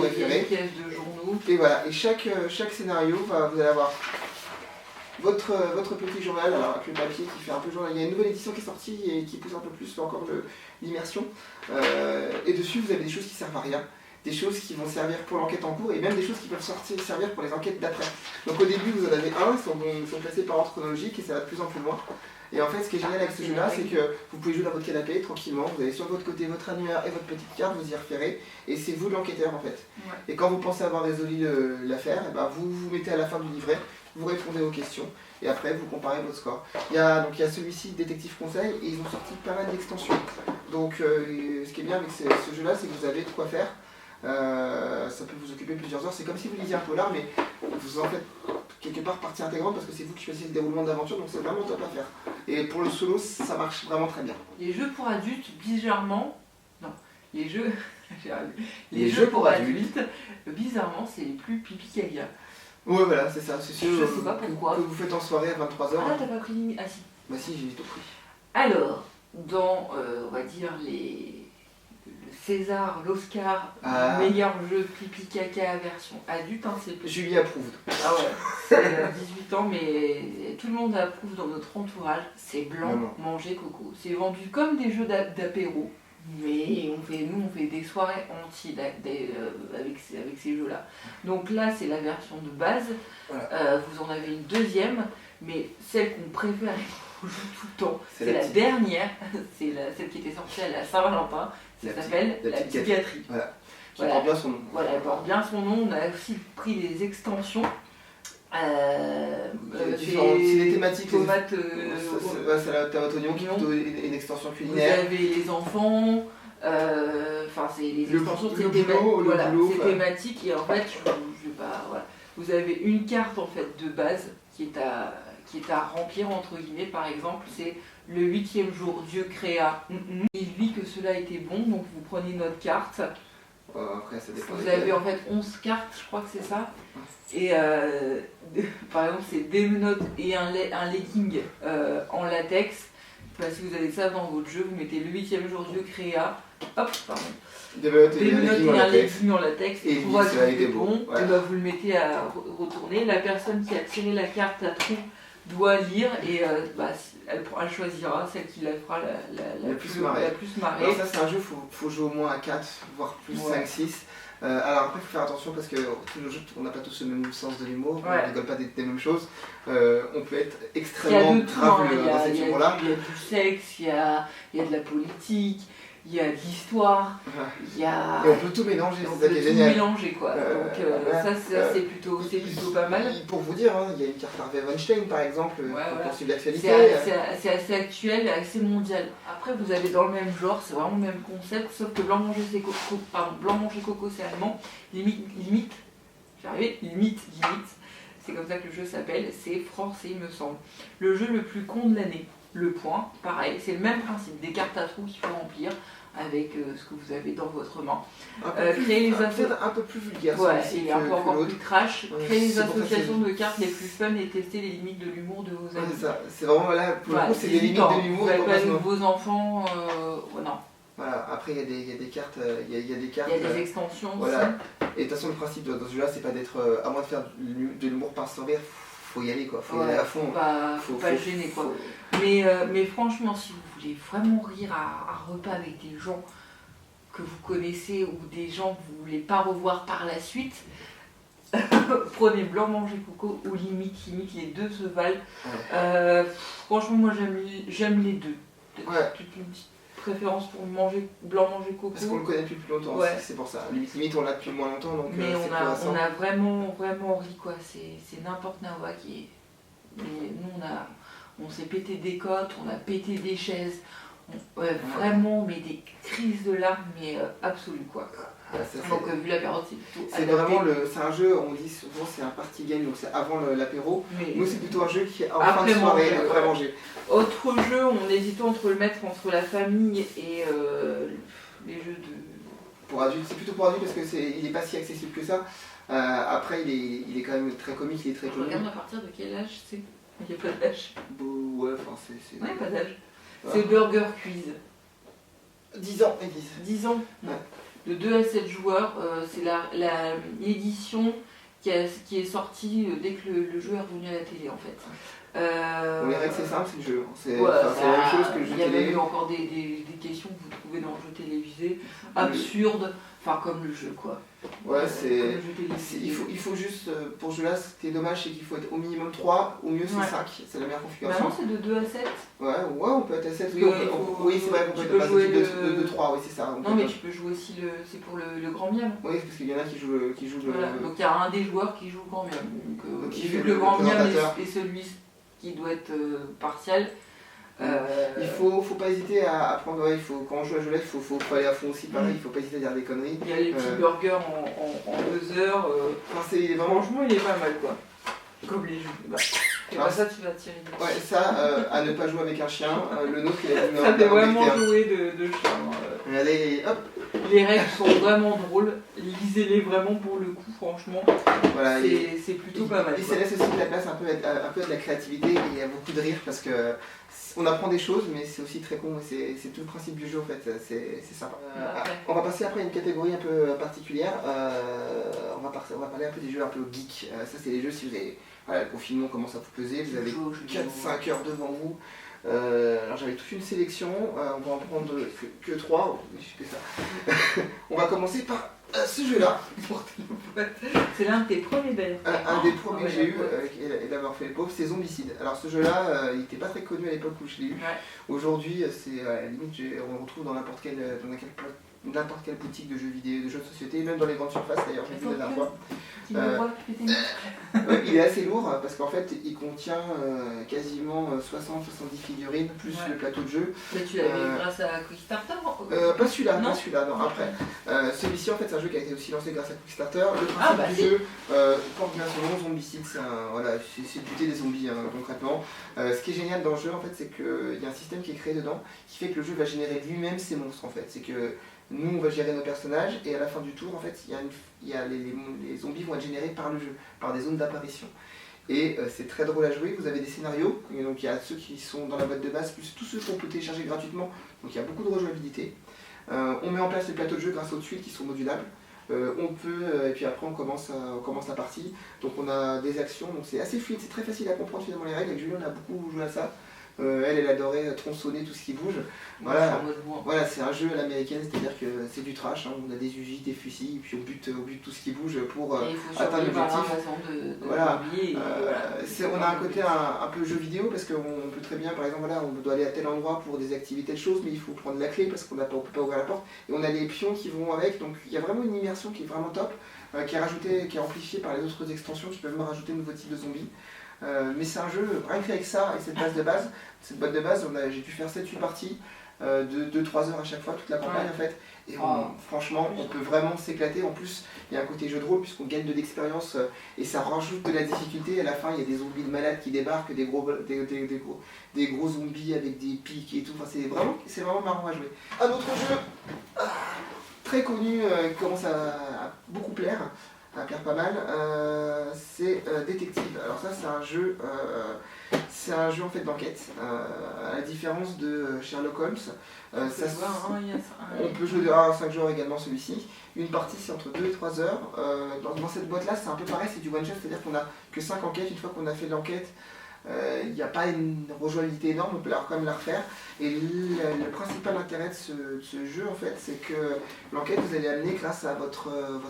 référez. Des pièces de journaux. Et voilà, et chaque scénario, vous allez avoir votre petit journal, alors avec le papier qui fait un peu journal. Il y a une nouvelle édition qui est sortie et qui pousse un peu plus encore l'immersion. Et dessus vous avez des choses qui servent à rien, des choses qui vont servir pour l'enquête en cours et même des choses qui peuvent servir pour les enquêtes d'après. Donc au début vous en avez ils sont classés par ordre chronologique et ça va de plus en plus loin. Et en fait, ce qui est génial avec ce jeu-là, c'est que vous pouvez jouer dans votre canapé tranquillement, vous avez sur votre côté votre annuaire et votre petite carte, vous y référez, et c'est vous l'enquêteur en fait. Ouais. Et quand vous pensez avoir résolu l'affaire, vous vous mettez à la fin du livret, vous répondez aux questions, et après vous comparez votre score. Il y a celui-ci, Détective Conseil, et ils ont sorti pas mal d'extensions. Donc ce qui est bien avec ce jeu-là, c'est que vous avez de quoi faire. Ça peut vous occuper plusieurs heures, c'est comme si vous lisiez un polar, mais vous en faites quelque part partie intégrante parce que c'est vous qui choisissez le déroulement de l'aventure, donc c'est vraiment top à faire. Et pour le solo, ça marche vraiment très bien. Les jeux pour adultes, bizarrement, non, les jeux pour adultes, bizarrement, c'est les plus pipi caca. Ouais, voilà, c'est ça, c'est sûr. Je sais pas pourquoi. Que vous faites en soirée à 23h. Ah, t'as pas pris. Ah si. Bah si, j'ai tout pris. Alors, dans, on va dire, le César, l'Oscar, meilleur jeu pipi caca version adulte, hein, c'est... Julie approuve. Ah ouais, c'est 18 ans, mais tout le monde approuve dans notre entourage. C'est blanc, manger coco. C'est vendu comme des jeux d'apéro, mais on fait des soirées entières avec ces jeux-là. Donc là, c'est la version de base. Voilà. Vous en avez une deuxième, mais celle qu'on préfère et qu'on joue tout le temps, c'est la dernière. C'est celle qui était sortie à la Saint-Valentin. Ça s'appelle la psychiatrie. Voilà. Qui porte bien son nom. Voilà, elle porte bien son nom. On a aussi pris des extensions. C'est des thématiques. Tomates. C'est la tomate oignon qui est plutôt une extension culinaire. Vous avez les enfants. Enfin, c'est les Le extensions, c'est boulot, voilà, boulot, c'est thématique. Et en fait, je vais pas, voilà. Vous avez une carte en fait de base qui est à remplir entre guillemets. Par exemple, c'est le 8e jour, Dieu créa. Il vit que cela était bon, donc vous prenez notre carte. Après, ça dépend. Vous avez en fait 11 cartes, je crois que c'est ça. Et par exemple, c'est des menottes et un legging en latex. Enfin, si vous avez ça dans votre jeu, vous mettez le 8e jour, Dieu créa. Hop, pardon. Des menottes et un legging en latex. Et pour voir ça que a c'est été bon. voilà. Et ben, vous le mettez à retourner. La personne qui a tiré la carte à trou doit lire et elle choisira celle qui la fera la plus marrer. Alors ça, c'est un jeu, faut jouer au moins à 4, voire plus 5, 6. Alors après, il faut faire attention parce que tous nos jeux, on n'a pas tous le même sens de l'humour, on ne rigole pas des mêmes choses. On peut être extrêmement grave dans cet humour-là. Il y a du sexe, il y a de la politique, il y a de l'histoire, il y a... Et on peut tout mélanger, on c'est ça peut qui est tout génial. mélanger quoi. Donc ça c'est plutôt pas mal. Pour vous dire, il y a une carte Harvey Weinstein par exemple, pour suivre l'actualité. C'est assez actuel et assez mondial. Après vous avez dans le même genre, c'est vraiment le même concept, sauf que blanc manger coco c'est allemand, limite, c'est comme ça que le jeu s'appelle, c'est français il me semble. Le jeu le plus con de l'année, le point, pareil, c'est le même principe, des cartes à trous qu'il faut remplir avec ce que vous avez dans votre main. Peut-être un peu plus vulgaire. Ouais, il est encore plus trash. Créer les associations de cartes les plus fun et tester les limites de l'humour de vos amis. C'est vraiment là, pour le coup, c'est les limites de l'humour. Vous n'avez pas de nouveaux enfants, non. Voilà, après il y a des cartes, il y a des extensions voilà. aussi. Et de toute façon le principe dans ce jeu là c'est pas d'être, à moins de faire de l'humour par sans rire, faut y aller quoi, faut y aller à fond. Faut pas gêner quoi. Mais franchement si vous voulez vraiment rire à repas avec des gens que vous connaissez ou des gens que vous voulez pas revoir par la suite, prenez blanc manger coco ou limite les deux se valent. Franchement moi j'aime les deux. Peut-être une petite préférence pour blanc manger coco. Parce qu'on le connaît depuis plus longtemps, c'est pour ça. Limite on l'a depuis moins longtemps donc mais on a vraiment ri quoi, c'est n'importe quoi qui est. Mais nous on s'est pété des côtes, on a pété des chaises, vraiment mais des crises de larmes mais absolues quoi. Donc vu la période c'est plutôt c'est vraiment c'est un jeu, on dit souvent c'est un party game donc c'est avant l'apéro. Nous c'est plutôt un jeu qui est en fin de soirée, après manger. Autre jeu, on hésitait entre le mettre entre la famille et les jeux de... Pour adultes, c'est plutôt pour adultes parce qu'il n'est pas si accessible que ça. Après il est quand même très comique, il est très connu. Regarde à partir de quel âge c'est. Il n'y a pas d'âge. Ouais, enfin c'est... Ouais, pas d'âge. C'est Burger Quiz. 10 ans, 10 ans. Ouais. De 2 à 7 joueurs, c'est l'édition qui est sortie dès que le jeu est revenu à la télé en fait. Les règles c'est simple, c'est le jeu. C'est la même chose que le jeu télé. Il y a même eu encore des questions que vous trouvez dans le jeu télévisé, absurdes, enfin comme le jeu quoi. Ouais, il faut juste, pour ce jeu là, ce qui est dommage c'est qu'il faut être au minimum 3, au mieux c'est 5, c'est la meilleure configuration. Maintenant c'est de 2 à 7. Ouais, on peut être à 7, oui c'est vrai qu'on peut être jouer de 3, oui c'est ça. Non mais tu peux jouer aussi, c'est pour le grand miam. Oui, parce qu'il y en a qui jouent le... Voilà, donc il y a un des joueurs qui joue le grand miam. Donc vu que le grand miam est celui qui doit être partial. Il faut pas hésiter à prendre, quand on joue à jeu là, il faut aller à fond aussi, pareil, il faut pas hésiter à dire des conneries. Il y a les petits burgers en 2 heures. Franchement, il est pas mal quoi. Comme les jeux. Et ça, tu vas tirer. Ouais, ça, à ne pas jouer avec un chien. Le nôtre, il a dit ça fait vraiment jouer de chien. Allez, hop. Les règles sont vraiment drôles. Lisez-les vraiment pour le coup, franchement. Voilà, c'est plutôt pas mal. Et ça laisse aussi de la place un peu à de la créativité et il y a beaucoup de rire parce que on apprend des choses, mais c'est aussi très con. C'est tout le principe du jeu en fait. C'est sympa. On va passer après à une catégorie un peu particulière. On va parler un peu des jeux un peu geek. Ça, c'est les jeux si vous avez. Voilà, le confinement commence à vous peser, vous avez 4-5 heures devant vous. Alors j'avais toute une sélection, on va en prendre que 3, je fais ça. On va commencer par ce jeu-là. C'est l'un de tes premiers d'ailleurs. Un des premiers que j'ai eu, et d'avoir fait les pauvres, c'est Zombicide. Alors ce jeu-là, il n'était pas très connu à l'époque où je l'ai eu. Aujourd'hui, c'est à la limite, on le retrouve dans n'importe quelle n'importe quelle boutique de jeux vidéo, de jeux de société, même dans les grandes surfaces d'ailleurs, j'ai vu la dernière fois. Il est assez lourd parce qu'en fait il contient quasiment 60-70 figurines plus le plateau de jeu. Mais tu l'avais grâce à Quickstarter Pas celui-là, non, après. Celui-ci en fait c'est un jeu qui a été aussi lancé grâce à Quickstarter. Le principe du jeu porte bien son nom, Zombicide, c'est buter des zombies concrètement. Ce qui est génial dans le jeu en fait c'est qu'il y a un système qui est créé dedans qui fait que le jeu va générer lui-même ses monstres en fait. C'est que nous, on va gérer nos personnages et à la fin du tour, en fait, les zombies vont être générés par le jeu, par des zones d'apparition. Et c'est très drôle à jouer, vous avez des scénarios, et donc il y a ceux qui sont dans la boîte de base, plus tous ceux qu'on peut télécharger gratuitement, donc il y a beaucoup de rejouabilité. On met en place les plateaux de jeu grâce aux tuiles qui sont modulables. Et puis après on commence la partie, donc on a des actions, donc c'est assez fluide, c'est très facile à comprendre finalement les règles, avec Julien on a beaucoup joué à ça. Elle adorait tronçonner tout ce qui bouge. Voilà, c'est un jeu à l'américaine, c'est-à-dire que c'est du trash, hein, on a des UJ, des fusils, et puis on bute tout ce qui bouge pour atteindre l'objectif. Voilà. On a un côté un peu jeu vidéo, parce qu'on peut très bien, par exemple, voilà, on doit aller à tel endroit pour des activités de choses, mais il faut prendre la clé parce qu'on ne peut pas ouvrir la porte, et on a les pions qui vont avec, donc il y a vraiment une immersion qui est vraiment top, qui est amplifiée par les autres extensions qui peuvent me rajouter de nouveaux types de zombies. Mais c'est un jeu, rien qu'avec ça et cette boîte de base, j'ai dû faire 7-8 parties de 2-3 heures à chaque fois, toute la campagne en fait. Et franchement, on peut vraiment s'éclater. En plus, il y a un côté jeu de rôle puisqu'on gagne de l'expérience et ça rajoute de la difficulté. À la fin, il y a des zombies de malades qui débarquent, des gros zombies avec des pics et tout. Enfin, c'est vraiment marrant à jouer. Un autre jeu très connu qui commence à beaucoup plaire. À plaire pas mal, c'est Détective. Alors ça c'est un jeu en fait d'enquête, à la différence de Sherlock Holmes. On peut jouer de 1 à 5 joueurs également celui-ci. Une partie c'est entre 2 et 3 heures. Dans cette boîte là c'est un peu pareil, c'est du one shot, c'est-à-dire qu'on a que 5 enquêtes. Une fois qu'on a fait l'enquête, il n'y a pas une rejouabilité énorme, on peut quand même la refaire. Et le principal intérêt de ce jeu en fait, c'est que l'enquête vous allez amener grâce à votre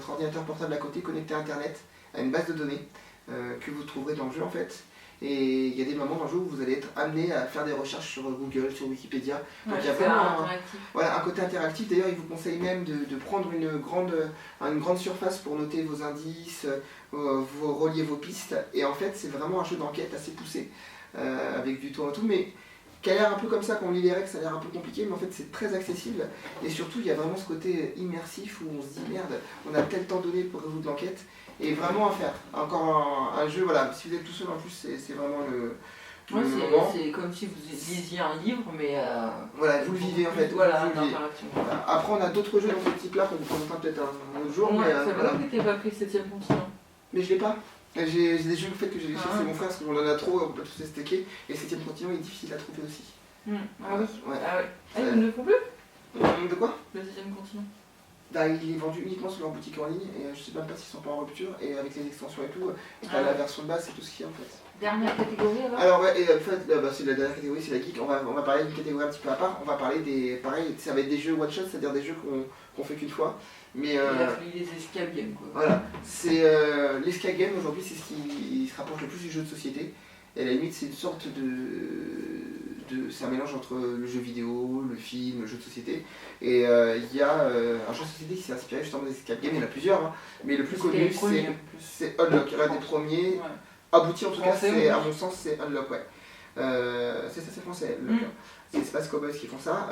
ordinateur portable à côté connecté à internet, à une base de données que vous trouverez dans le jeu en fait. Et il y a des moments dans le jeu où vous allez être amené à faire des recherches sur Google, sur Wikipédia. Donc il y a vraiment un côté interactif. D'ailleurs, il vous conseille même de prendre une grande surface pour noter vos indices, vous relier vos pistes. Et en fait, c'est vraiment un jeu d'enquête assez poussé, avec du tour et tout. Mais qui a l'air un peu comme ça quand on lit les règles, ça a l'air un peu compliqué, mais en fait c'est très accessible. Et surtout, il y a vraiment ce côté immersif où on se dit merde, on a tel temps donné pour résoudre l'enquête. Et vraiment à faire. Encore un jeu, voilà, si vous êtes tout seul en plus, c'est vraiment le moment. C'est comme si vous lisiez un livre, mais... Voilà, vous le vivez en fait. Voilà, l'interaction. Voilà. Après, on a d'autres jeux dans ce type-là qu'on vous présentera peut-être un autre jour. Ouais, mais, c'est vrai que t'es pas pris 7ème continent. Mais je l'ai pas. J'ai des jeux que j'ai laissés chez mon frère parce qu'on en a trop, on peut tous les stacker. Et le 7ème continent est difficile à trouver aussi. Ah oui. Ouais. Ils ne le font plus De quoi? Le 7ème continent. Il est vendu uniquement sur leur boutique en ligne et je sais même pas s'ils sont pas en rupture et avec les extensions et tout, la version de base c'est tout ce qu'il y a en fait. Dernière catégorie alors? Alors ouais, et en fait c'est la dernière catégorie, c'est la geek. On va parler d'une catégorie un petit peu à part. On va parler pareil, ça va être des jeux one shot, c'est-à-dire des jeux qu'on fait qu'une fois. Mais il a fallu les escape games quoi. Voilà, c'est l'escape game aujourd'hui, c'est ce qui se rapproche le plus du jeu de société. Et à la limite c'est une sorte c'est un mélange entre le jeu vidéo, le film, le jeu de société. Et il y a un jeu de société qui s'est inspiré justement des escape games, il y en a plusieurs, hein, mais le plus connu c'est Unlock, l'un des premiers aboutis en tout cas, à mon sens c'est Unlock, ouais. C'est français, Unlock. C'est Space Cowboys qui font ça.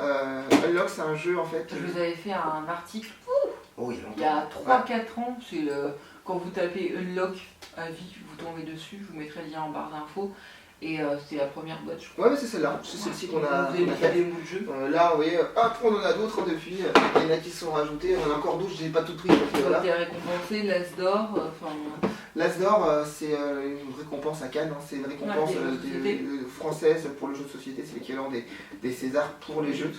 Unlock c'est un jeu en fait... Je vous avais fait un article il y a 3-4 ans, c'est quand vous tapez Unlock à vie, vous tombez dessus, je vous mettrai le lien en barre d'infos. Et c'est la première boîte, je crois. Ouais, c'est celle-là, c'est celle-ci qu'on a fait. Des bouts de jeu. Là, oui, hop, on en a d'autres depuis. Il y en a qui sont rajoutés, on en a encore d'autres, je n'ai pas tout pris. Voilà. T'es récompensé, l'As d'or. L'As d'or, c'est une récompense à Cannes, hein, c'est une récompense française pour le jeu de société, c'est l'équivalent des Césars pour les jeux.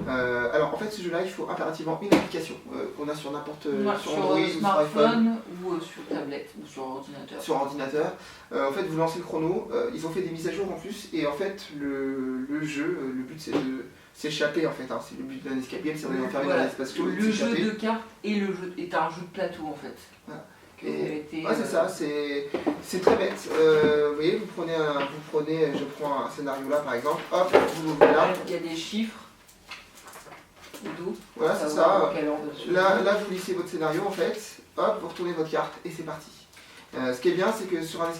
Alors en fait, ce jeu-là, il faut impérativement une application qu'on a sur n'importe sur Android, sur smartphone ou sur tablette ou sur ordinateur. Sur ordinateur. En fait, vous lancez le chrono, ils ont fait des mises à jour en plus, et en fait, le jeu, le but c'est de s'échapper en fait, hein. C'est le but d'un escape game, c'est d'être enfermé dans l'espace clos. Le jeu de cartes et le jeu est un jeu de plateau en fait. Voilà. C'est ça, c'est très bête. Vous voyez, je prends un scénario là par exemple, hop, vous l'ouvrez là. Il y a des chiffres. au dos. Voilà, c'est savoir ça. quel ordre de Là, vous lissez votre scénario en fait, hop, vous retournez votre carte et c'est parti. Ce qui est bien, c'est que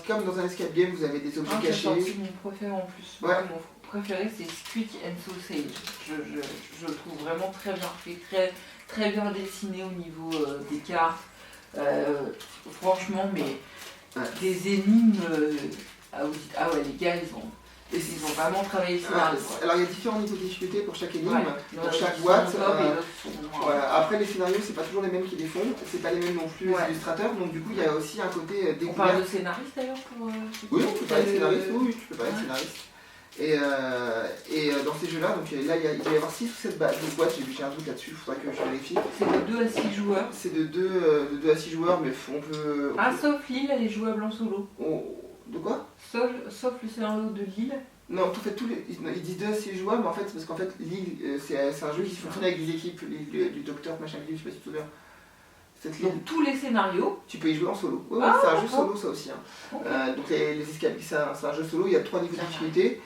comme dans un escape game, vous avez des objets j'ai cachés. sorti mon préféré en plus. Ouais. Mon préféré, c'est Squeak and Sausage. Je le trouve vraiment très bien fait, très bien dessiné au niveau des cartes. Franchement, mais des énigmes. Ah ouais, les gars, ils ont vraiment travaillé le scénario. Alors il y a différents niveaux de difficulté pour chaque énigme, ouais. pour chaque boîte. Voilà. Après les scénarios, c'est pas toujours les mêmes qui les font, c'est pas les mêmes non plus les illustrateurs, donc du coup il y a aussi un côté découverte. On parle de scénariste d'ailleurs pour. Oui, on peut parler de scénariste, oui, tu peux parler de scénariste. Et dans ces jeux-là, donc là il doit y avoir 6 ou 7 boîtes, j'ai un doute là-dessus, il faudra que je vérifie. C'est de 2 à 6 joueurs. C'est de 2 à 6 joueurs, mais on peut. Sauf Lille, elle est jouable en solo. De quoi? Sauf le scénario de Lille. Non, en fait, ils disent 2 à 6 joueurs, mais en fait, c'est parce qu'en fait, Lille, c'est un jeu qui fonctionne avec des équipes, du docteur, machin, je sais pas si tu te souviens. Donc tous les scénarios. Tu peux y jouer en solo. Oui, c'est un jeu solo, ça aussi. Hein. Okay. Donc les escapes, c'est un jeu solo, il y a 3 niveaux de difficulté,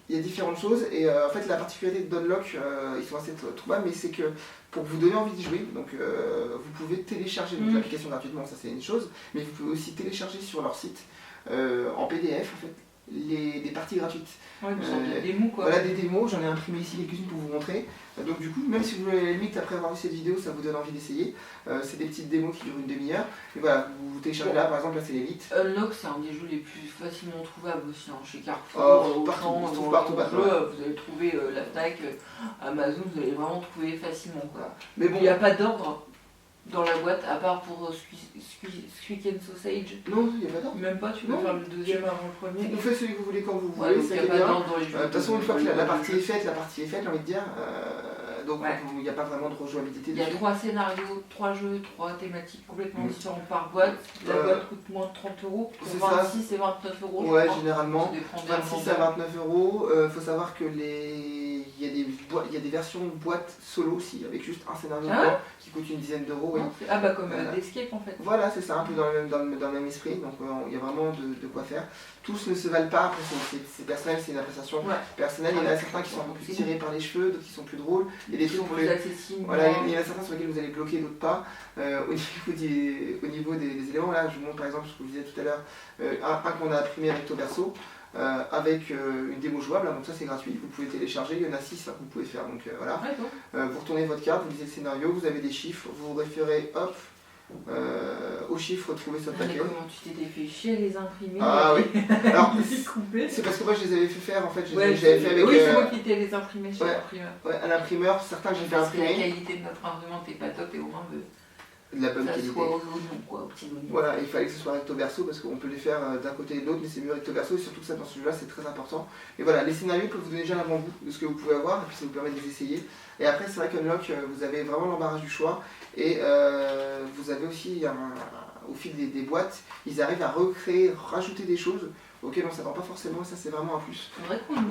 il y a différentes choses, et en fait, la particularité de Dunlock, ils sont assez trouvables, mais c'est que pour vous donner envie d'y jouer, donc vous pouvez télécharger l'application gratuitement, ça c'est une chose, mais vous pouvez aussi télécharger sur leur site, en PDF, en fait, des parties gratuites. Ouais, des démos quoi. Voilà des démos, j'en ai imprimé ici quelques-unes pour vous montrer. Donc du coup, même si vous voulez, limite après avoir vu cette vidéo, ça vous donne envie d'essayer. C'est des petites démos qui durent une demi-heure. Et voilà, vous téléchargez là, par exemple, là c'est l'Elite. Unlock, c'est un des jeux les plus facilement trouvables aussi, hein, chez Carrefour, partout. Vous allez trouver la FNAC, Amazon, vous allez vraiment trouver facilement quoi. Mais bon, il n'y a pas d'ordre dans la boîte, à part pour Squeak and Sausage. Non, il n'y a pas d'ordre. Même pas, tu peux faire le deuxième avant le premier. On fait celui que vous voulez quand vous voulez, c'est qu'il n'y a pas d'ordre dans les jeux. De toute façon, une fois que la partie est faite, j'ai envie de dire. Donc il n'y a pas vraiment de rejouabilité. Il y a 3 scénarios, 3 jeux, 3 thématiques complètement différentes par boîte. La boîte coûte moins de 30 €, pour 26 et 29 €. Ouais, généralement. 26 à 29 €. Il faut savoir que il y a des versions de boîte solo aussi, avec juste un scénario qui coûte une dizaine d'euros. Oui. Ah bah comme d'Escape en fait. Voilà, c'est ça, un peu dans le même esprit, donc il y a vraiment de quoi faire. Tous ne se valent pas, après c'est personnel, c'est une appréciation personnelle, il y en a certains qui sont un peu plus tirés par les cheveux, d'autres qui sont plus drôles, il y a des trucs plus accessibles. Voilà, il y en a certains sur lesquels vous allez bloquer, d'autres pas. Au niveau des éléments, là je vous montre par exemple ce que je vous disais tout à l'heure, un qu'on a imprimé recto verso, avec une démo jouable, donc ça c'est gratuit, vous pouvez télécharger, il y en a 6 que vous pouvez faire, donc voilà. Vous retournez votre carte, vous lisez le scénario, vous avez des chiffres, vous vous référez hop aux chiffres retrouvés sur le paquet. Comment tu t'étais fait chier à les imprimer? Ah oui, alors c'est c'est parce que moi je les avais fait faire en fait, j'avais fait avec... Oui, c'est moi qui t'ai les imprimés chez l'imprimeur. Ouais, à l'imprimeur, certains que j'ai fait imprimer. La qualité de notre imprimante n'est pas top et au moins de la bonne qualité. Soit au l'oignon, quoi, au petit oignon. Voilà, il fallait que ce soit recto verso parce qu'on peut les faire d'un côté et de l'autre, mais c'est mieux recto verso et surtout que ça dans ce jeu-là c'est très important. Et voilà, les scénarios peuvent vous donner déjà un avant-goût de ce que vous pouvez avoir et puis ça vous permet de les essayer. Et après, c'est vrai qu'Unlock, vous avez vraiment l'embarras du choix et vous avez aussi au fil des boîtes, ils arrivent à recréer, rajouter des choses auxquelles on ne s'attend pas forcément et ça c'est vraiment un plus. C'est vrai qu'on en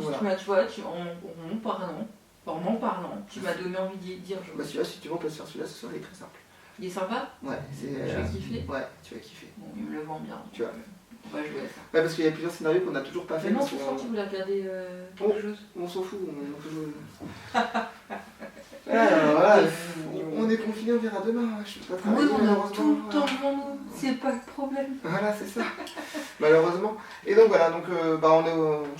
m'en parlant, tu m'as donné envie d'y dire. Bah celui-là, si tu veux, on peut se faire celui-là ce soir, il est très simple. Il est sympa? Ouais, c'est. Tu vas kiffer? Ouais, tu vas kiffer. Bon, il me le vend bien. Tu vois. On va jouer à ça. Ouais, parce qu'il y a plusieurs scénarios qu'on n'a toujours pas fait. Mais non, ce soir, tu voulais regarder quelque chose? On s'en fout, on peut jouer. Alors voilà, on est confiné, on verra demain. Je peux pas travailler. Oui, on a tout le temps devant nous, c'est pas le problème. Voilà, c'est ça. Malheureusement. Et donc voilà, donc je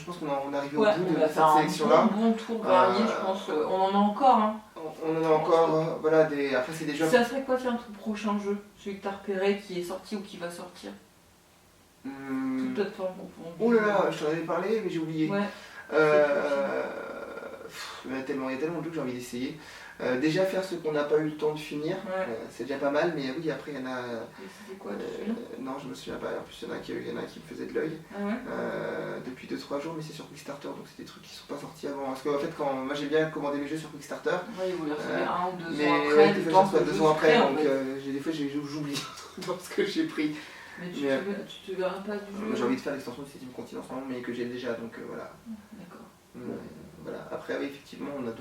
pense qu'on est arrivé au bout de cette sélection-là. On va faire un bon tour varié, je pense. On en a encore, hein. On en a encore, voilà, après c'est des jeux... Ça serait quoi, tiens, ton prochain jeu? Celui que t'as repéré, qui est sorti ou qui va sortir? Toute plateforme confondue. Oh là là, je t'en avais parlé, mais j'ai oublié. Ouais. Il y a tellement de jeux que j'ai envie d'essayer. Déjà faire ce qu'on n'a pas eu le temps de finir, c'est déjà pas mal, mais oui, après il y en a... C'était quoi, non, je me souviens pas, en plus il y en a qui me faisaient de l'œil depuis 2-3 jours, mais c'est sur Quickstarter, donc c'est des trucs qui sont pas sortis avant. Parce qu'en fait, moi j'ai bien commandé mes jeux sur Quickstarter, vous les recevez 1 ou 2 mais ans après, des fois, 2 ans après, donc des fois j'oublie dans ce que j'ai pris. Mais tu te verras pas du jeu? J'ai envie de faire l'extension de Steam Continent en ce moment, mais que j'ai déjà, donc voilà. D'accord. Voilà. Après, oui, effectivement, on a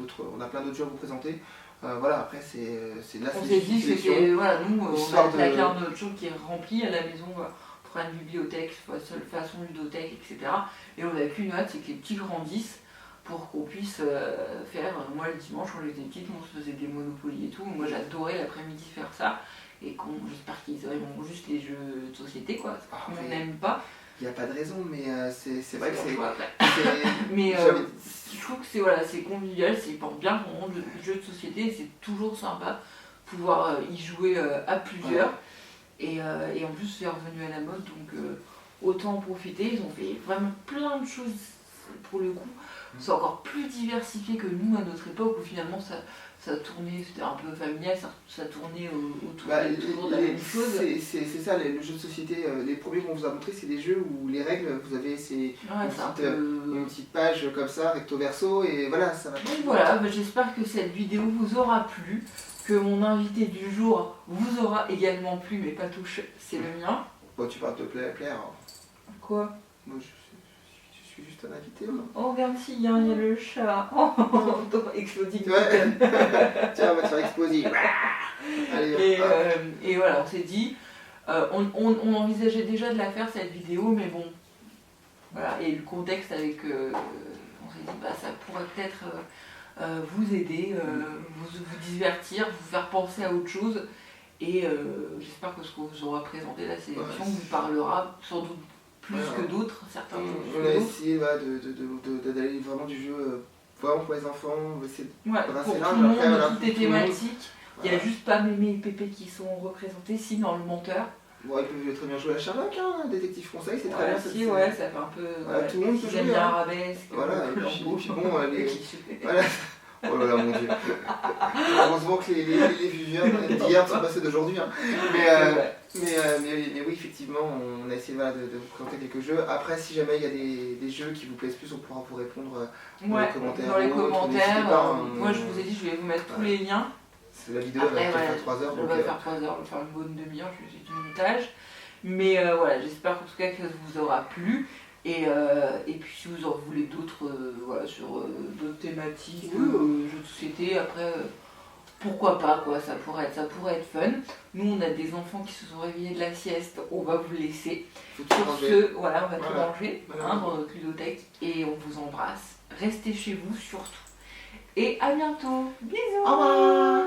plein d'autres jeux à vous présenter. Voilà, après, c'est de la on s'est dit, c'était, voilà, nous, on a la carte de notre jeu qui est remplie à la maison. On fera une bibliothèque, façon ludothèque, etc. Et on n'a qu'une hâte, c'est que les petits grandissent pour qu'on puisse faire. Moi, le dimanche, quand j'étais petite, on se faisait des Monopoly et tout. Moi, j'adorais l'après-midi faire ça. Et j'espère qu'ils auront juste les jeux de société, quoi. On n'aime pas. Il n'y a pas de raison, mais c'est vrai que c'est. Mais je trouve que c'est convivial, c'est porte bien pour le jeu de société, et c'est toujours sympa de pouvoir y jouer à plusieurs. Et en plus, c'est revenu à la mode, donc autant en profiter. Ils ont fait vraiment plein de choses pour le coup. C'est encore plus diversifié que nous à notre époque où finalement ça tournait, c'était un peu familial, ça tournait autour de la même chose. C'est ça, le jeu de société, les premiers qu'on vous a montré, c'est des jeux où les règles, vous avez une petite page comme ça, recto verso, et voilà, ça va. Donc voilà, j'espère que cette vidéo vous aura plu, que mon invité du jour vous aura également plu, mais pas touche, c'est le mien. Bon, tu parles de plaire. Quoi? Moi, je suis juste un invité, moi. Oh, regarde s'il y a le chat. Oh, explosif. Ouais. Tiens, on va te faire exploser. Allez, et voilà, on s'est dit, on envisageait déjà de la faire cette vidéo, mais bon, voilà, et le contexte avec, on s'est dit, ça pourrait peut-être vous aider, vous divertir, vous faire penser à autre chose, et j'espère que ce qu'on vous aura présenté, la sélection, vous parlera sans doute plus que d'autres, certains jeux. On a essayé d'aller vraiment du jeu vraiment pour les enfants, c'est pour tout le monde, toutes les thématiques. Il n'y a juste pas Mémé et Pépé qui sont représentés, si, dans Le Menteur. Bon, ils peuvent très bien jouer à Sherlock, hein, détective conseil, c'est très bien. Ça fait un peu. Tout le monde peut jouer. J'aime bien Arabesque. Voilà, et puis bon, voilà. Oh là là, mon dieu. Heureusement que les viewers d'hier sont passés d'aujourd'hui. Hein. Mais oui, effectivement, on a essayé de vous présenter quelques jeux. Après, si jamais il y a des jeux qui vous plaisent plus, on pourra vous répondre dans les commentaires. Dans les commentaires. Moi, je vous ai dit, je vais vous mettre tous les liens. La vidéo va faire 3 heures. Elle va faire 3 heures, elle va faire une bonne demi-heure, je vais essayer du montage. Mais voilà, j'espère en tout cas que ça vous aura plu. Et puis si vous en voulez d'autres sur d'autres thématiques, jeux de société, après pourquoi pas quoi, ça pourrait être fun. Nous on a des enfants qui se sont réveillés de la sieste, on va vous laisser. Sur ce, on va tout ranger dans notre ludothèque et on vous embrasse. Restez chez vous surtout. Et à bientôt. Bisous. Au revoir.